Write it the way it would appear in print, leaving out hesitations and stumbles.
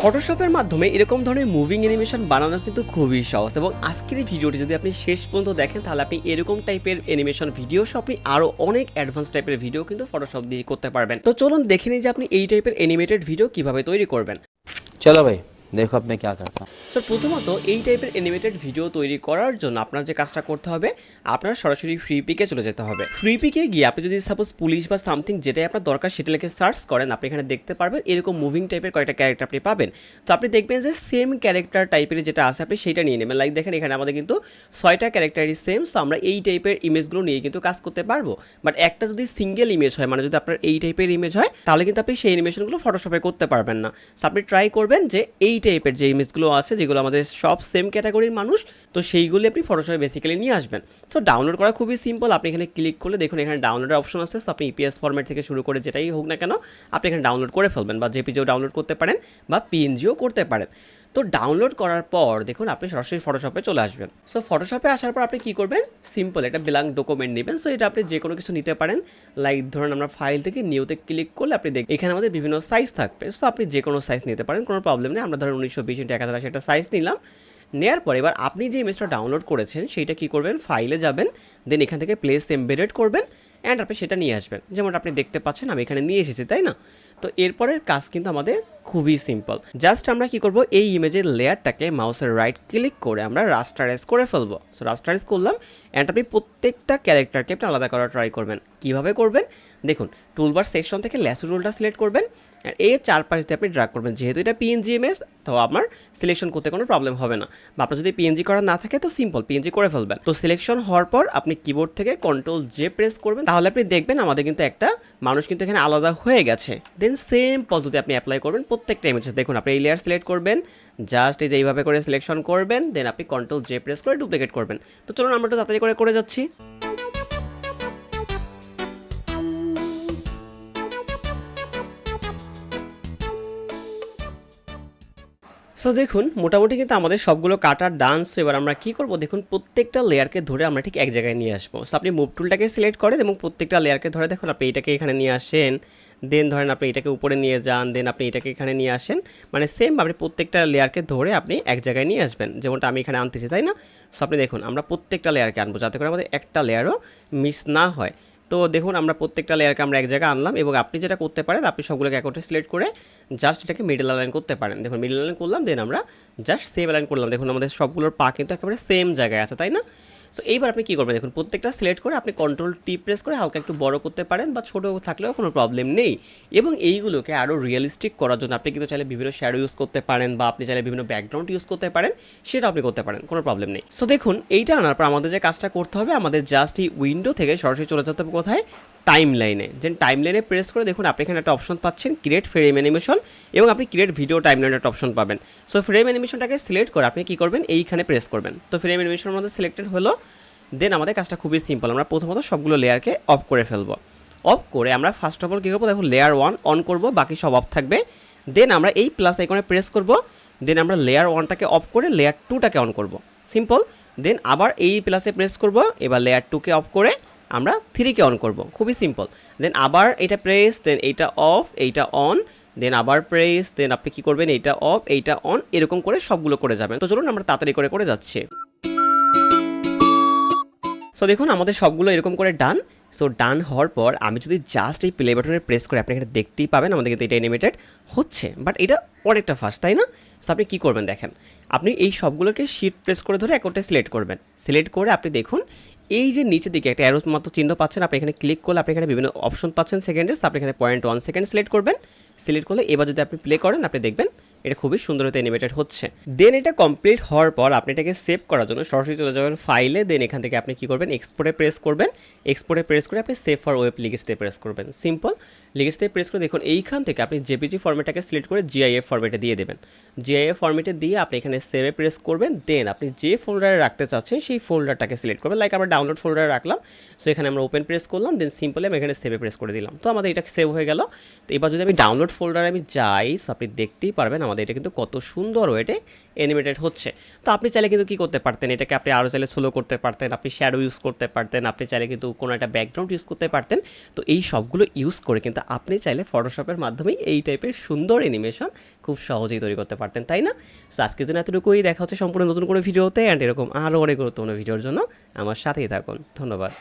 ফটোশপের মাধ্যমে এরকম ধরনের মুভিং অ্যানিমেশন বানানো কিন্তু খুবই সহজ এবং আজকের এই ভিডিওটি যদি আপনি শেষ পর্যন্ত দেখেন তাহলে আপনি এরকম টাইপের অ্যানিমেশন ভিডিও সহ আপনি আরও অনেক অ্যাডভান্স টাইপের ভিডিও কিন্তু ফটোশপ দিয়ে করতে পারবেন। তো চলুন দেখে নিই যে আপনি এই টাইপের অ্যানিমেটেড ভিডিও কিভাবে তৈরি করবেন। चलो भाई देखो अब मैं क्या करता हूँ। সো প্রথমত এই টাইপের অ্যানিমেটেড ভিডিও তৈরি করার জন্য আপনার যে কাজটা করতে হবে, আপনার সরাসরি ফ্রি পিকে চলে যেতে হবে। ফ্রি পিকে গিয়ে আপনি যদি সাপোজ পুলিশ বা সামথিং যেটাই আপনার দরকার সেটা লিখে সার্চ করেন, আপনি এখানে দেখতে পারবেন এরকম মুভিং টাইপের কয়েকটা ক্যারেক্টার আপনি পাবেন। তো আপনি দেখবেন যে সেম ক্যারেক্টার টাইপের যেটা আছে আপনি সেইটা নিয়ে নেবেন। লাইক দেখেন এখানে আমাদের কিন্তু 6টা ক্যারেক্টারই সেম। সো আমরা এই টাইপের ইমেজগুলো নিয়ে কিন্তু কাজ করতে পারবো। বাট একটা যদি সিঙ্গেল ইমেজ হয়, মানে যদি আপনার এই টাইপের ইমেজ হয়, তাহলে কিন্তু আপনি সেই অ্যানিমেশনগুলো ফটোশপে করতে পারবেন না। সো আপনি ট্রাই করবেন যে এই টাইপের যে ইমেজগুলো আছে যেগুলো আমাদের সব সেম ক্যাটাগরির মানুষ, তো সেইগুলি আপনি ফটোশপে বেসিক্যালি নিয়ে আসবেন। তো ডাউনলোড করা খুবই সিম্পল। আপনি এখানে ক্লিক করলে দেখুন এখানে ডাউনলোডের অপশন আছে। সো আপনি ইপিএস ফরম্যাট থেকে শুরু করে যেটাই হোক না কেন আপনি এখানে ডাউনলোড করে ফেলবেন, বা জেপিজিও ডাউনলোড করতে পারেন বা পিএনজিও করতে পারেন। তো ডাউনলোড করার পর দেখুন আপনি সরাসরি ফটোশপে চলে আসবেন। সো ফটোশপে আসার পর আপনি কী করবেন, সিম্পল একটা ব্ল্যাঙ্ক ডকুমেন্ট নেবেন। সো এটা আপনি যে কোনো কিছু নিতে পারেন। লাইক ধরুন আমরা ফাইল থেকে নিউতে ক্লিক করলে আপনি দেখবেন এখানে আমাদের বিভিন্ন সাইজ থাকবে। সো আপনি যে কোনো সাইজ নিতে পারেন, কোনো প্রবলেম নেই। আমরা ধরুন 1920x1080 একটা সাইজ নিলাম। নেওয়ার পর এবার আপনি যে ইমেজটা ডাউনলোড করেছেন সেইটা কী করবেন, ফাইলে যাবেন, দেন এখান থেকে প্লেস এমবেডেড করবেন অ্যান্ড আপনি সেটা নিয়ে আসবেন। যেমন আপনি দেখতে পাচ্ছেন আমি এখানে নিয়ে এসেছি, তাই না? তো এরপরের কাজ কিন্তু আমাদের খুবই সিম্পল। জাস্ট আমরা কি করব, এই ইমেজের লেয়ারটাকে মাউসের রাইট ক্লিক করে আমরা রাস্টারাইজ করে ফেলবো। সো রাস্টারাইজ করলাম অ্যান্ড আপনি প্রত্যেকটা ক্যারেক্টারকে আপনি আলাদা করার ট্রাই করবেন। কীভাবে করবেন দেখুন, টুলবার সেকশন থেকে ল্যাসো টুলটা সিলেক্ট করবেন আর এর চারপাশ দিয়ে আপনি ড্র্যাগ করবেন। যেহেতু এটা পিএনজি ইমেজ, তো আমার সিলেকশন করতে কোনো প্রবলেম হবে না। বা আপনার যদি পিএনজি করা না থাকে তো সিম্পল পিএনজি করে ফেলবেন। তো সিলেকশন হওয়ার পর আপনি কিবোর্ড থেকে Ctrl+J প্রেস করবেন, তাহলে আপনি দেখবেন আমাদের কিন্তু একটা মানুষ কিন্তু এখানে আলাদা হয়ে গেছে। দেন সেম পদ্ধতি আপনি অ্যাপ্লাই করবেন প্রত্যেকটা ইমেজে। দেখুন আপনি এই লেয়ার সিলেক্ট করবেন, জাস্ট এই যে এইভাবে করে সিলেকশন করবেন, দেন আপনি Ctrl+J প্রেস করে ডুপ্লিকেট করবেন। তো চলুন আমরা একটু তাড়াতাড়ি করে যাচ্ছি। সো দেখুন মোটামুটি কিন্তু আমাদের সবগুলো কাটার ডান্স। এবার আমরা কী করবো দেখুন, প্রত্যেকটা লেয়ারকে ধরে আমরা ঠিক এক জায়গায় নিয়ে আসবো। সো আপনি মুভ টুলটাকে সিলেক্ট করেন এবং প্রত্যেকটা লেয়ারকে ধরে দেখুন আপনি এটাকে এখানে নিয়ে আসেন, দেন ধরেন আপনি এটাকে উপরে নিয়ে যান, দেন আপনি এটাকে এখানে নিয়ে আসেন। মানে সেম আপনি প্রত্যেকটা লেয়ারকে ধরে আপনি এক জায়গায় নিয়ে আসবেন, যেমনটা আমি এখানে আনতেছি, তাই না? সো আপনি দেখুন আমরা প্রত্যেকটা লেয়ারকে আনবো যাতে করে আমাদের একটা লেয়ারও মিস না হয়। তো দেখুন আমরা প্রত্যেকটা লেয়ারকে আমরা এক জায়গায় আনলাম এবং আপনি যেটা করতে পারেন আপনি সবগুলোকে একত্রে সিলেক্ট করে জাস্ট এটাকে মিডল অ্যালাইন করতে পারেন। দেখুন মিডল অ্যালাইন করলাম, দেন আমরা জাস্ট সেম অ্যালাইন করলাম। দেখুন আমাদের সবগুলোর পা কিন্তু একেবারে সেম জায়গায় আছে, তাই না? সো এইবার আপনি কী করবেন দেখুন, প্রত্যেকটা সিলেক্ট করে আপনি Ctrl+T প্রেস করে হালকা একটু বড় করতে পারেন বা ছোটো থাকলেও কোনো প্রবলেম নেই। এবং এইগুলোকে আরও রিয়েলিস্টিক করার জন্য আপনি কিন্তু চাইলে বিভিন্ন শ্যাডো ইউজ করতে পারেন বা আপনি চাইলে বিভিন্ন ব্যাকগ্রাউন্ড ইউজ করতে পারেন, সেটা আপনি করতে পারেন, কোনো প্রবলেম নেই। সো দেখুন এইটা আনার পর আমাদের যে কাজটা করতে হবে, আমাদের জাস্ট এই উইন্ডো থেকে সরাসরি চলে যেতে হবে কোথায়, টাইম লাইনে। যেন টাইম লাইনে প্রেস করে দেখুন আপনি এখানে একটা অপশন পাচ্ছেন ক্রিয়েট ফ্রেম অ্যানিমেশন, এবং আপনি ক্রিয়েট ভিডিও টাইম লাইনে একটা অপশন পাবেন। সো ফ্রেম অ্যানিমেশনটাকে সিলেক্ট করে আপনি কী করবেন, এইখানে প্রেস করবেন। তো ফ্রেম অ্যানিমেশনের মধ্যে সিলেক্টেড হলো। দেন আমাদের কাজটা খুবই সিম্পল। আমরা প্রথমত সবগুলো লেয়ারকে অফ করে ফেলবো। অফ করে আমরা ফার্স্ট অফ অল কী করবো দেখুন, লেয়ার 1 অন করবো, বাকি সব অফ থাকবে। দেন আমরা এই প্লাস আইকনে প্রেস করব, দেন আমরা লেয়ার 1টাকে অফ করে লেয়ার 2টাকে অন করব, সিম্পল। দেন আবার এই প্লাসে প্রেস করব, এবার লেয়ার 2কে অফ করে আমরা 3কে অন করব, খুবই সিম্পল। দেন আবার এটা প্রেস, দেন এইটা অফ, এইটা অন, দেন আবার প্রেস, দেন আপনি কী করবেন এইটা অফ, এইটা অন, এরকম করে সবগুলো করে যাবেন। তো চলুন আমরা তাড়াতাড়ি করে যাচ্ছি। সো দেখুন আমাদের সবগুলো এরকম করে ডান। সো ডান হওয়ার পর আমি যদি জাস্ট এই প্লে বাটনে প্রেস করে আপনি এখানে দেখতেই পাবেন আমাদের কিন্তু এটা অ্যানিমেটেড হচ্ছে, বাট এটা অনেকটা ফাস্ট, তাই না? সো আপনি কী করবেন দেখেন, আপনি এই সবগুলোকে শিট প্রেস করে ধরে একটা সিলেক্ট করবেন। সিলেক্ট করে আপনি দেখুন এই যে নিচের দিকে একটা অ্যারোর মতো চিহ্ন পাচ্ছেন, আপনি এখানে ক্লিক করলে আপনি এখানে বিভিন্ন অপশন পাচ্ছেন সেকেন্ডের। আপনি এখানে 0.1 সেকেন্ড সিলেক্ট করবেন। সিলেক্ট করলে এবার যদি আপনি প্লে করেন আপনি দেখবেন এটা খুবই সুন্দর হতে অ্যানিমেটেড হচ্ছে। দেন এটা কমপ্লিট হওয়ার পর আপনি এটাকে সেভ করার জন্য সরাসরি চলে যাবেন ফাইলে, দেন এখান থেকে আপনি কী করবেন, এক্সপোর্টে প্রেস করবেন। এক্সপোর্টে প্রেস করে আপনি সেভ ফর ওয়েব লিগেসিতে প্রেস করবেন, সিম্পল। লিগেসিতে প্রেস করে দেখুন এইখান থেকে আপনি জেপিজি ফরম্যাটটাকে সিলেক্ট করে জিআইএফ ফরম্যাটে দিয়ে দেবেন। জিআইএফ ফরম্যাটে দিয়ে আপনি এখানে সেভে প্রেস করবেন। দেন আপনি যে ফোল্ডারে রাখতে চাচ্ছেন সেই ফোল্ডারটাকে সিলেক্ট করবেন। লাইক আমরা ডাউনলোড ফোল্ডারে রাখলাম, সো এখানে আমরা ওপেন প্রেস করলাম, দেন সিম্পলি আমি এখানে সেভে প্রেস করে দিলাম। তো আমাদের এটা সেভ হয়ে গেল। তো এবার যদি আমি ডাউনলোড ফোল্ডারে আমি যাই, সো আপনি দেখতেই পারবেন আমাদের এটা কিন্তু কত সুন্দর ওয়েটে অ্যানিমেটেড হচ্ছে। তো আপনি চাইলে কিন্তু কী করতে পারতেন, এটাকে আপনি আরও চাইলে স্লো করতে পারতেন, আপনি শ্যাডো ইউজ করতে পারতেন, আপনি চাইলে কিন্তু কোনো একটা ব্যাকগ্রাউন্ড ইউজ করতে পারতেন। তো এই সবগুলো ইউজ করে কিন্তু আপনি চাইলে ফটোশপের মাধ্যমেই এই টাইপের সুন্দর অ্যানিমেশন খুব সহজেই তৈরি করতে পারতেন, তাই না? সো আজকের জন্য এতটুকুই, দেখা হচ্ছে সম্পূর্ণ নতুন কোনো ভিডিওতে, অ্যান্ড এরকম আরও অনেক গুরুত্বপূর্ণ ভিডিওর জন্য আমার সাথেই থাকুন। ধন্যবাদ।